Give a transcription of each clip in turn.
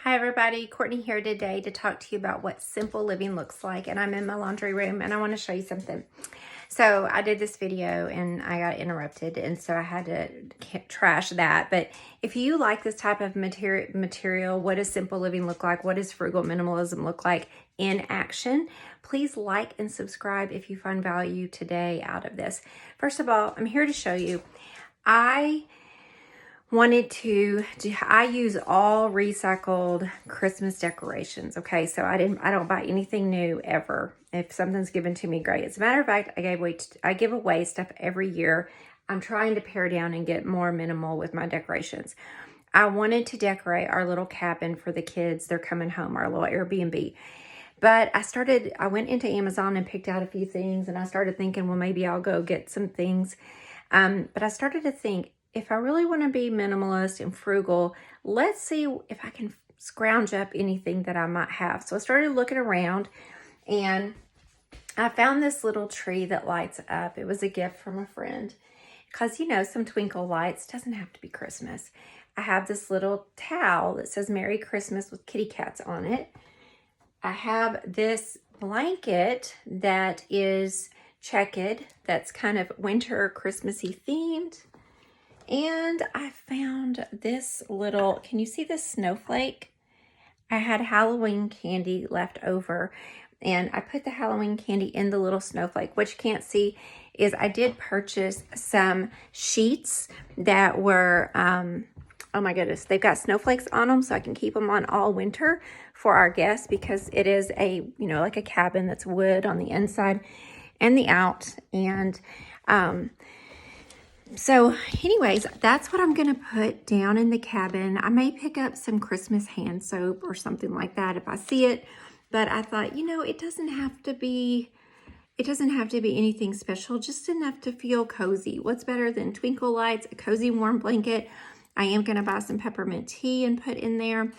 Hi everybody, Courtney here today to talk to you about what simple living looks like, and I'm in my laundry room and I want to show you something. So I did this video and I got interrupted, and so I had to trash that. But if you like this type of material, what does simple living look like? What does frugal minimalism look like in action? Please like and subscribe if you find value today out of this. First of all, I'm here to show you, I use all recycled Christmas decorations. Okay, so I don't buy anything new ever. If something's given to me, great. As a matter of fact, I give away stuff every year. I'm trying to pare down and get more minimal with my decorations. I wanted to decorate our little cabin for the kids. They're coming home, our little Airbnb. But I went into Amazon and picked out a few things, and I started thinking, well, maybe I'll go get some things. But I started to think, if I really want to be minimalist and frugal, let's see if I can scrounge up anything that I might have. So I started looking around and I found this little tree that lights up. It was a gift from a friend because, you know, some twinkle lights doesn't have to be Christmas. I have this little towel that says Merry Christmas with kitty cats on it. I have this blanket that is checkered, that's kind of winter Christmassy themed. And I found this little, can you see this snowflake? I had Halloween candy left over, and I put the Halloween candy in the little snowflake. What you can't see is I did purchase some sheets that were, oh my goodness, they've got snowflakes on them so I can keep them on all winter for our guests, because it is like a cabin that's wood on the inside and the out. And, so anyways, that's what I'm going to put down in the cabin. I may pick up some Christmas hand soap or something like that if I see it. But I thought, it doesn't have to be anything special, just enough to feel cozy. What's better than twinkle lights, a cozy warm blanket? I am going to buy some peppermint tea and put in there.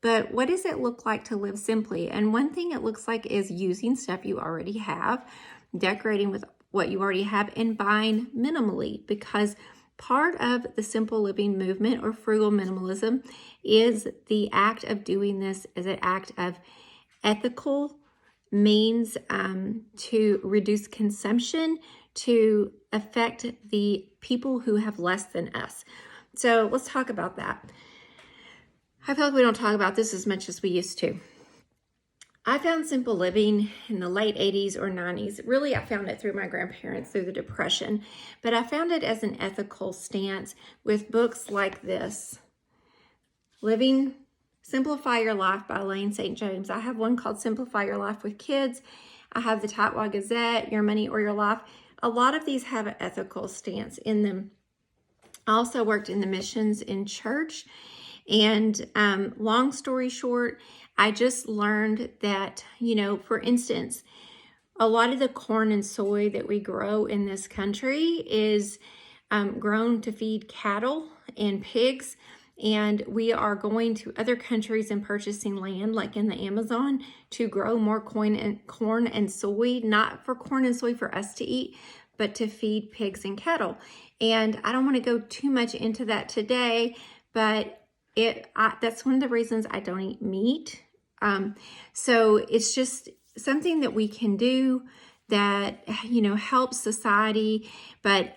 But what does it look like to live simply? And one thing it looks like is using stuff you already have, decorating with what you already have, and buying minimally, because part of the simple living movement or frugal minimalism is the act of doing this as an act of ethical means to reduce consumption, to affect the people who have less than us. So let's talk about that. I feel like we don't talk about this as much as we used to. I found simple living in the late 80s or 90s. Really, I found it through my grandparents, through the Depression. But I found it as an ethical stance with books like this, Simplify Your Life by Elaine St. James. I have one called Simplify Your Life with Kids. I have the Tightwad Gazette, Your Money or Your Life. A lot of these have an ethical stance in them. I also worked in the missions in church. And long story short, I just learned that, for instance, a lot of the corn and soy that we grow in this country is grown to feed cattle and pigs. And we are going to other countries and purchasing land, like in the Amazon, to grow more corn and soy, not for corn and soy for us to eat, but to feed pigs and cattle. And I don't want to go too much into that today, but that's one of the reasons I don't eat meat. So it's just something that we can do that, helps society. But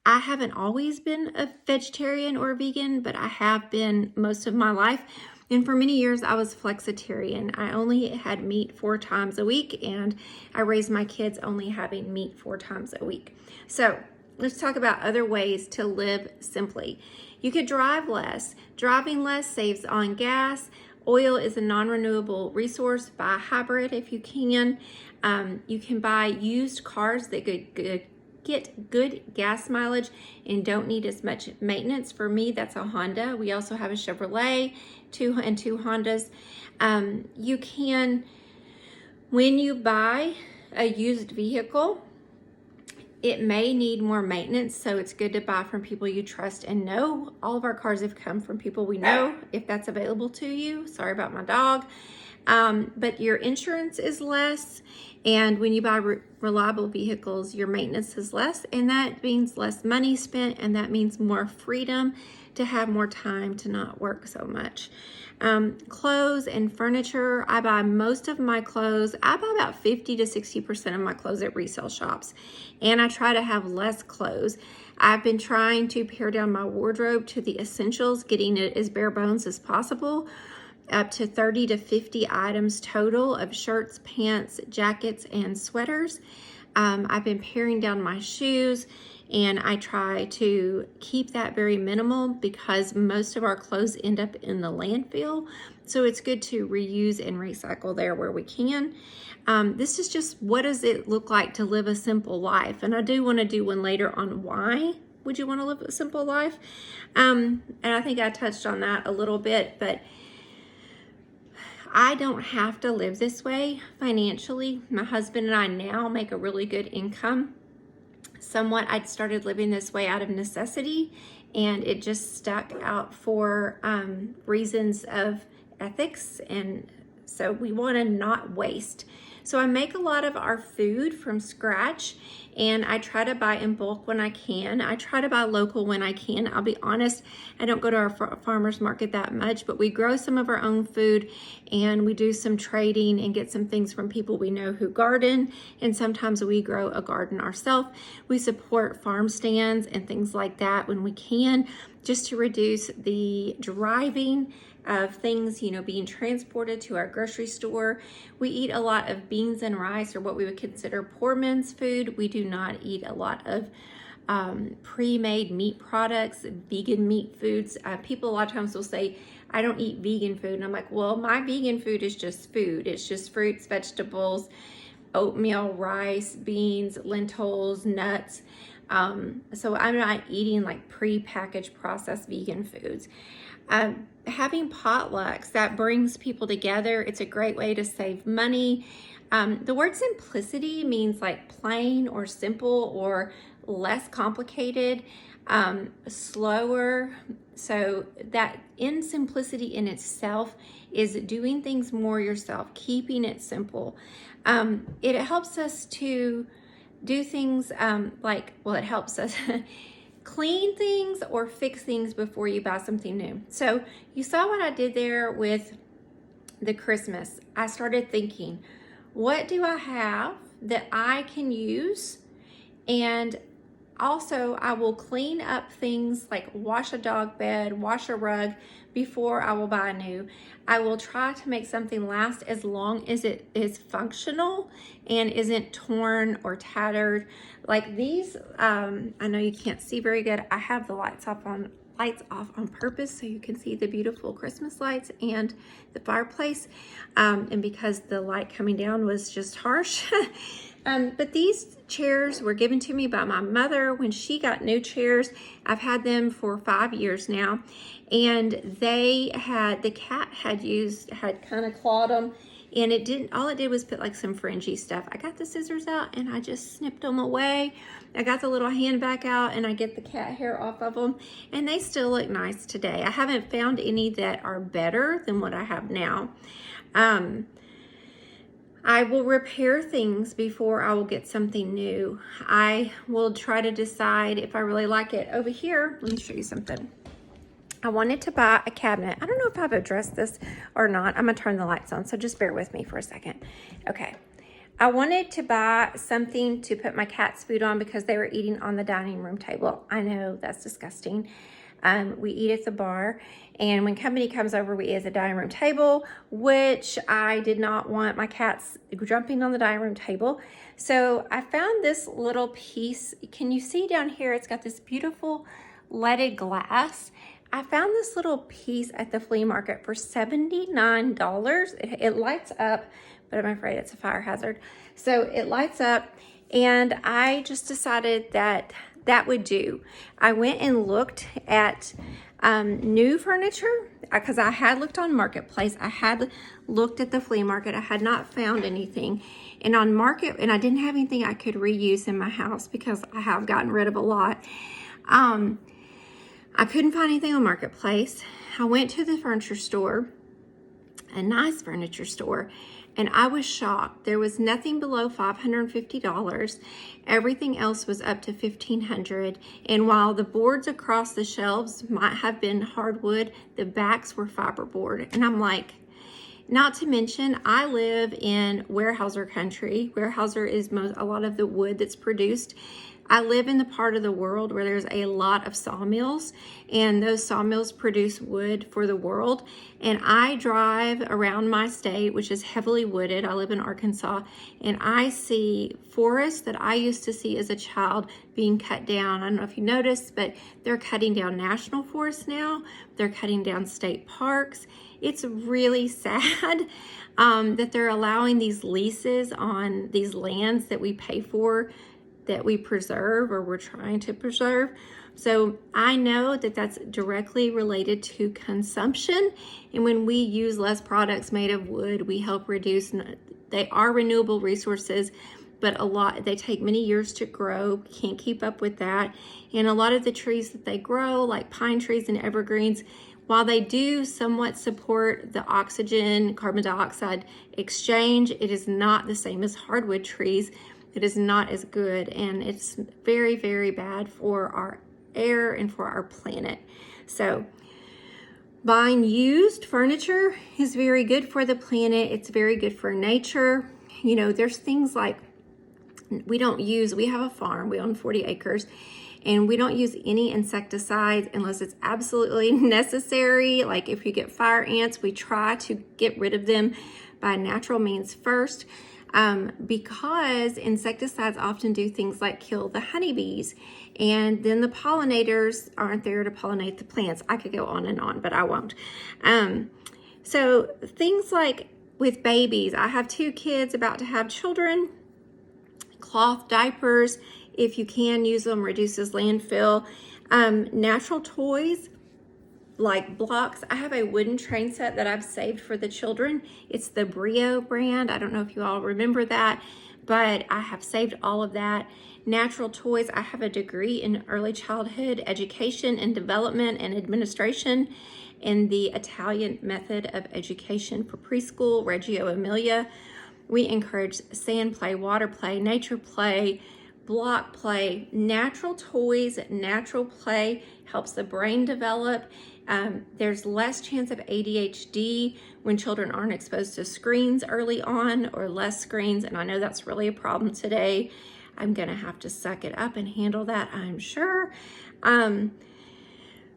I haven't always been a vegetarian or vegan, but I have been most of my life. And for many years, I was flexitarian. I only had meat 4 times a week, and I raised my kids only having meat 4 times a week. So let's talk about other ways to live simply. You could drive less. Driving less saves on gas. Oil is a non-renewable resource. Buy a hybrid if you can. You can buy used cars that get good gas mileage and don't need as much maintenance. For me, that's a Honda. We also have a Chevrolet, two Hondas. You can, when you buy a used vehicle, it may need more maintenance, so it's good to buy from people you trust and know. All of our cars have come from people we know, if that's available to you. Sorry about my dog. But your insurance is less, and when you buy reliable vehicles, your maintenance is less, and that means less money spent, and that means more freedom to have more time to not work so much. Clothes and furniture, I buy most of my clothes. I buy about 50 to 60% of my clothes at resale shops, and I try to have less clothes. I've been trying to pare down my wardrobe to the essentials, getting it as bare bones as possible, up to 30 to 50 items total of shirts, pants, jackets, and sweaters. I've been paring down my shoes, and I try to keep that very minimal because most of our clothes end up in the landfill. So it's good to reuse and recycle there where we can. This is just, what does it look like to live a simple life? And I do want to do one later on why would you want to live a simple life? And I think I touched on that a little bit, but I don't have to live this way financially. My husband and I now make a really good income. Somewhat, I'd started living this way out of necessity, and it just stuck out for reasons of ethics, and so we want to not waste. So I make a lot of our food from scratch, and I try to buy in bulk when I can. I try to buy local when I can. I'll be honest, I don't go to our farmer's market that much, but we grow some of our own food, and we do some trading and get some things from people we know who garden, and sometimes we grow a garden ourselves. We support farm stands and things like that when we can, just to reduce the driving of things, being transported to our grocery store. We eat a lot of beans and rice, or what we would consider poor man's food. We do not eat a lot of pre-made meat products, vegan meat foods. People a lot of times will say, I don't eat vegan food. And I'm like, well, my vegan food is just food. It's just fruits, vegetables, oatmeal, rice, beans, lentils, nuts. So I'm not eating like pre-packaged processed vegan foods. Having potlucks, that brings people together. It's a great way to save money. The word simplicity means like plain or simple or less complicated, slower. So that in simplicity in itself is doing things more yourself, keeping it simple. It helps us to do things it helps us clean things or fix things before you buy something new. So you saw what I did there with the Christmas. I started thinking, what do I have that I can use? And also, I will clean up things like wash a dog bed, wash a rug before I will buy new. I will try to make something last as long as it is functional and isn't torn or tattered. Like these, I know you can't see very good. I have the lights off on purpose so you can see the beautiful Christmas lights and the fireplace. And because the light coming down was just harsh. But these chairs were given to me by my mother when she got new chairs. I've had them for 5 years now, and the cat had kind of clawed them, and all it did was put like some fringy stuff. I got the scissors out and I just snipped them away. I got the little hand back out and I get the cat hair off of them, and they still look nice today. I haven't found any that are better than what I have now. I will repair things before I will get something new. I will try to decide if I really like it. Over here, let me show you something. I wanted to buy a cabinet. I don't know if I've addressed this or not. I'm gonna turn the lights on, so just bear with me for a second. Okay. I wanted to buy something to put my cat's food on because they were eating on the dining room table. I know, that's disgusting. We eat at the bar, and when company comes over, we eat at the dining room table, which I did not want my cats jumping on the dining room table. So I found this little piece. Can you see down here? It's got this beautiful leaded glass. I found this little piece at the flea market for $79. It lights up, but I'm afraid it's a fire hazard. So it lights up, and I just decided that would do. I went and looked at new furniture because I had looked on Marketplace. I had looked at the flea market. I had not found anything. And on Market, and I didn't have anything I could reuse in my house because I have gotten rid of a lot. I couldn't find anything on Marketplace. I went to the furniture store. a nice furniture store, and I was shocked. There was nothing below $550. Everything else was up to $1,500. And while the boards across the shelves might have been hardwood, the backs were fiberboard. And I'm like, not to mention, I live in Weyerhaeuser country. Weyerhaeuser is a lot of the wood that's produced. I live in the part of the world where there's a lot of sawmills, and those sawmills produce wood for the world. And I drive around my state, which is heavily wooded. I live in Arkansas, and I see forests that I used to see as a child being cut down. I don't know if you noticed, but they're cutting down national forests now. They're cutting down state parks. It's really sad that they're allowing these leases on these lands that we pay for, that we preserve, or we're trying to preserve. So I know that that's directly related to consumption. And when we use less products made of wood, we help reduce, they are renewable resources, but they take many years to grow. Can't keep up with that. And a lot of the trees that they grow, like pine trees and evergreens, while they do somewhat support the oxygen, carbon dioxide exchange, it is not the same as hardwood trees. It is not as good, and it's very, very bad for our air and for our planet. So buying used furniture is very good for the planet. It's very good for nature. You know, there's things like we have a farm, we own 40 acres, and we don't use any insecticides unless it's absolutely necessary. Like if you get fire ants, we try to get rid of them by natural means first. Because insecticides often do things like kill the honeybees, and then the pollinators aren't there to pollinate the plants. I could go on and on, but I won't. So things like with babies, I have 2 kids about to have children, cloth diapers, if you can use them, reduces landfill. Natural toys, like blocks. I have a wooden train set that I've saved for the children. It's the Brio brand. I don't know if you all remember that, but I have saved all of that. Natural toys. I have a degree in early childhood education and development and administration in the Italian method of education for preschool, Reggio Emilia. We encourage sand play, water play, nature play, block play. Natural toys, natural play helps the brain develop. There's less chance of ADHD when children aren't exposed to screens early on, or less screens. And I know that's really a problem today. I'm going to have to suck it up and handle that, I'm sure.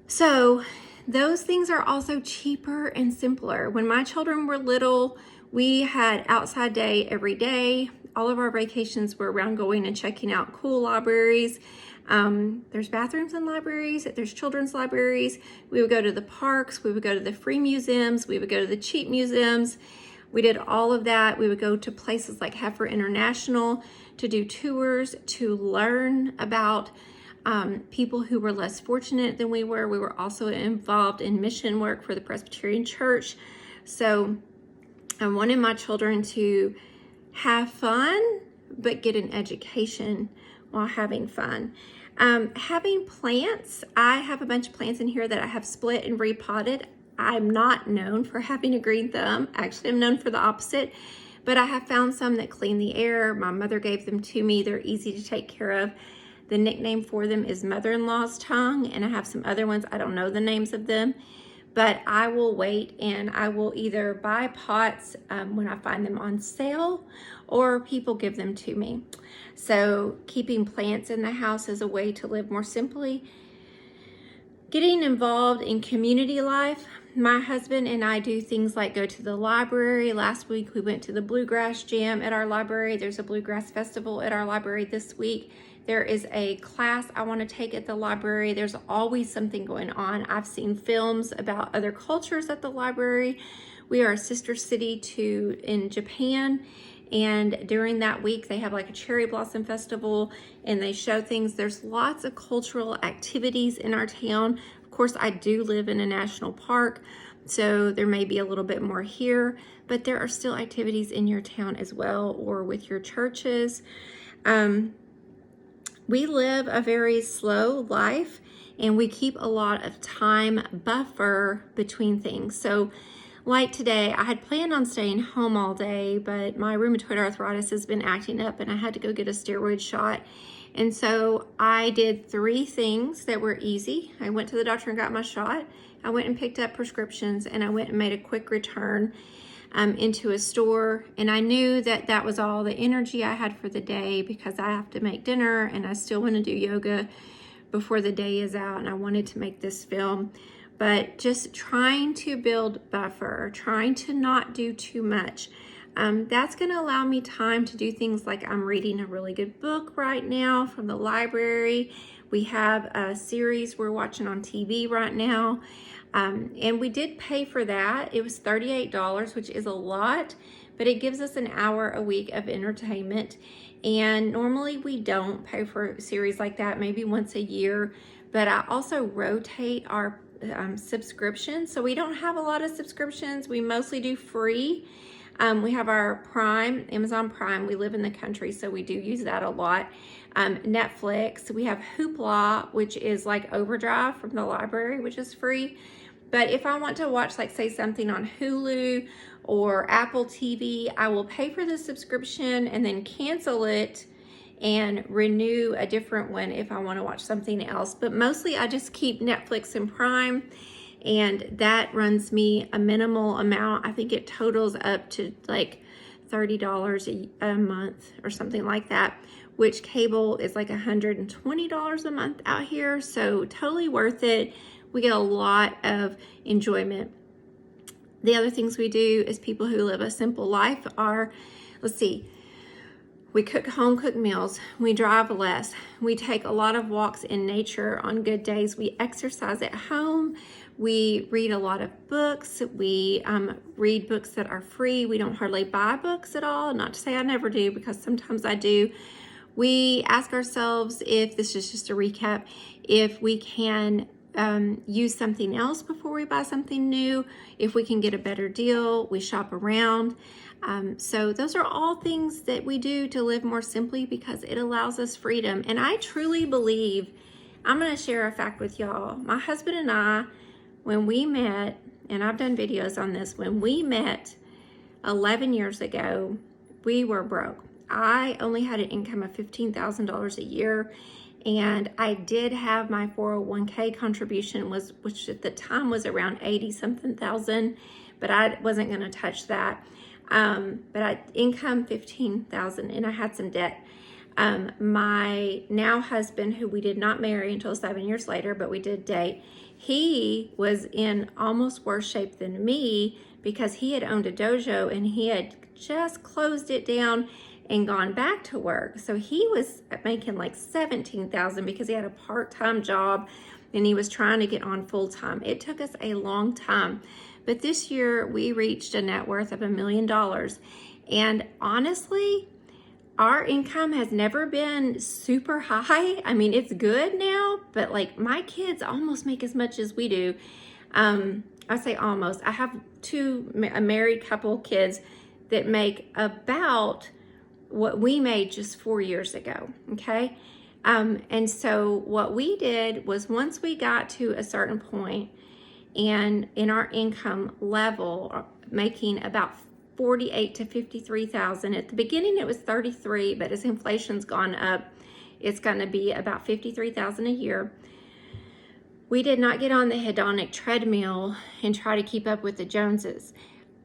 So those things are also cheaper and simpler. When my children were little, we had outside day every day. All of our vacations were around going and checking out cool libraries. There's bathrooms in libraries, there's children's libraries. We would go to the parks, we would go to the free museums, we would go to the cheap museums. We did all of that. We would go to places like Heifer International to do tours, to learn about people who were less fortunate than we were. We were also involved in mission work for the Presbyterian Church. So I wanted my children to have fun, but get an education while having fun. Having plants, I have a bunch of plants in here that I have split and repotted. I'm not known for having a green thumb. Actually, I'm known for the opposite, but I have found some that clean the air. My mother gave them to me. They're easy to take care of. The nickname for them is mother-in-law's tongue, and I have some other ones. I don't know the names of them, but I will wait, and I will either buy pots when I find them on sale, or people give them to me. So keeping plants in the house is a way to live more simply. Getting involved in community life. My husband and I do things like go to the library. Last week we went to the Bluegrass Jam at our library. There's a Bluegrass Festival at our library this week. There is a class I want to take at the library. There's always something going on. I've seen films about other cultures at the library. We are a sister city in Japan, and during that week they have like a cherry blossom festival and they show things. There's lots of cultural activities in our town. Of course, I do live in a national park, so there may be a little bit more here, but there are still activities in your town as well, or with your churches. We live a very slow life, and we keep a lot of time buffer between things. So Like today, I had planned on staying home all day, but my rheumatoid arthritis has been acting up and I had to go get a steroid shot. And so I did 3 things that were easy. I went to the doctor and got my shot. I went and picked up prescriptions, and I went and made a quick return into a store. And I knew that that was all the energy I had for the day, because I have to make dinner and I still want to do yoga before the day is out, and I wanted to make this film. But just trying to build buffer, trying to not do too much. That's going to allow me time to do things like I'm reading a really good book right now from the library. We have a series we're watching on TV right now. And we did pay for that. It was $38, which is a lot, but it gives us an hour a week of entertainment. And normally we don't pay for a series like that, maybe once a year. But I also rotate our subscriptions. So we don't have a lot of subscriptions. We mostly do free. We have our Prime, Amazon Prime. We live in the country, so we do use that a lot. Netflix. We have Hoopla, which is like Overdrive from the library, which is free. But if I want to watch, like, say, something on Hulu or Apple TV, I will pay for the subscription and then cancel it and renew a different one if I want to watch something else. But mostly I just keep Netflix and Prime, and that runs me a minimal amount. I think it totals up to like $30 a month or something like that, which cable is like $120 a month out here. So totally worth it. We get a lot of enjoyment. The other things we do as people who live a simple life are, let's see, we cook home cooked meals, we drive less, we take a lot of walks in nature on good days, we exercise at home, we read a lot of books, we read books that are free. We don't hardly buy books at all, not to say I never do, because sometimes I do. We ask ourselves, if this is just a recap, if we can use something else before we buy something new. If we can get a better deal, we shop around. So those are all things that we do to live more simply, because it allows us freedom. And I truly believe, I'm going to share a fact with y'all. My husband and I, when we met, and I've done videos on this, when we met 11 years ago, we were broke. I only had an income of $15,000 a year. And I did have my 401k contribution, which at the time was around 80-something thousand, but I wasn't going to touch that. But I income 15,000, and I had some debt. My now husband, who we did not marry until 7 years later, but we did date, he was in almost worse shape than me, because he had owned a dojo and he had just closed it down and gone back to work. So he was making like 17,000 because he had a part-time job and he was trying to get on full-time. It took us a long time. But this year we reached a net worth of $1 million. And honestly, our income has never been super high. I mean, it's good now, but like my kids almost make as much as we do. I say almost. I have a married couple kids that make about what we made just 4 years ago, okay? And so what we did was, once we got to a certain point and in our income level, making about 48 to 53,000. At the beginning it was 33, but as inflation's gone up, it's going to be about 53,000 a year. We did not get on the hedonic treadmill and try to keep up with the Joneses.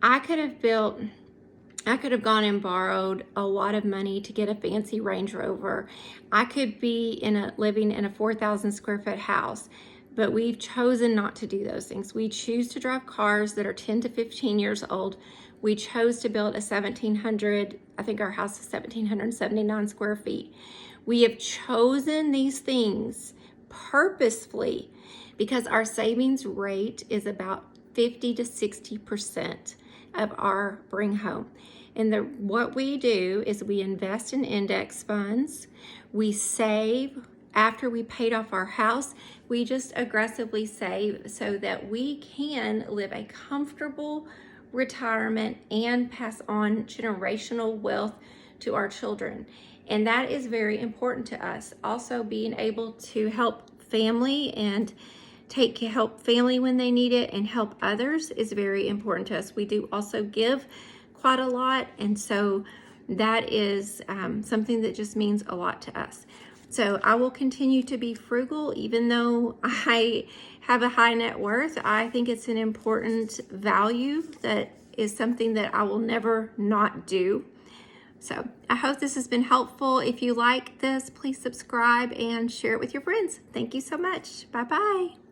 I could have gone and borrowed a lot of money to get a fancy Range Rover. I could be living in a 4,000 square foot house, but we've chosen not to do those things. We choose to drive cars that are 10 to 15 years old. We chose to build a 1,700, I think our house is 1,779 square feet. We have chosen these things purposefully because our savings rate is about 50 to 60% of our bring home. And what we do is we invest in index funds. We save after we paid off our house. We just aggressively save so that we can live a comfortable retirement and pass on generational wealth to our children. And that is very important to us. Also, being able to help family and help family when they need it and help others is very important to us. We do also give quite a lot, and so that is something that just means a lot to us. So I will continue to be frugal even though I have a high net worth. I think it's an important value that is something that I will never not do. So I hope this has been helpful. If you like this, please subscribe and share it with your friends. Thank you so much. Bye-bye.